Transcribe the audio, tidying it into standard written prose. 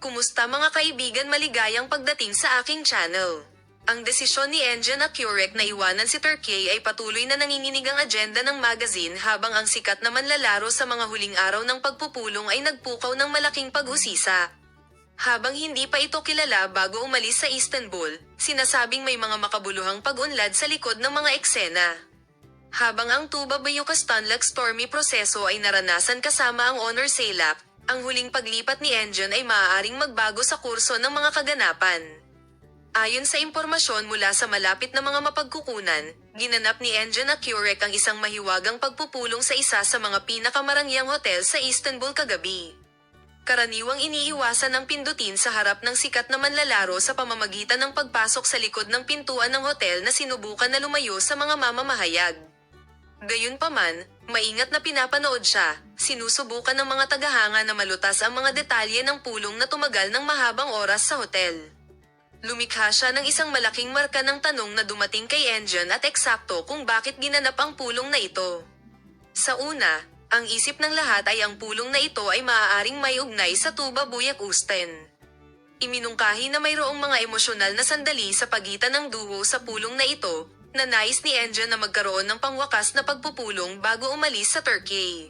Kumusta mga kaibigan, maligayang pagdating sa aking channel. Ang desisyon ni Engin Akurek na iwanan si Turkey ay patuloy na nanginginig ang agenda ng magazine habang ang sikat na manlalaro sa mga huling araw ng pagpupulong ay nagpukaw ng malaking pag-usisa. Habang hindi pa ito kilala bago umalis sa Istanbul, sinasabing may mga makabuluhang pag-unlad sa likod ng mga eksena. Habang ang Tuba Büyüküstünlük stormy proseso ay naranasan kasama ang honor selak, ang huling paglipat ni Engin ay maaaring magbago sa kurso ng mga kaganapan. Ayon sa impormasyon mula sa malapit na mga mapagkukunan, ginanap ni Engin Akurek ang isang mahiwagang pagpupulong sa isa sa mga pinakamarangyang hotel sa Istanbul kagabi. Karaniwang iniiwasan ang pindutin sa harap ng sikat na manlalaro sa pamamagitan ng pagpasok sa likod ng pintuan ng hotel na sinubukan na lumayo sa mga mamamahayag. Gayunpaman, maingat na pinapanood siya, sinusubukan ng mga tagahanga na malutas ang mga detalye ng pulong na tumagal ng mahabang oras sa hotel. Lumikha siya ng isang malaking marka ng tanong na dumating kay Engin at eksakto kung bakit ginanap ang pulong na ito. Sa una, ang isip ng lahat ay ang pulong na ito ay maaaring may ugnay sa Tuba Büyüküstün. Iminungkahi na mayroong mga emosyonal na sandali sa pagitan ng duo sa pulong na ito, na nais ni Engin na magkaroon ng pangwakas na pagpupulong bago umalis sa Turkey.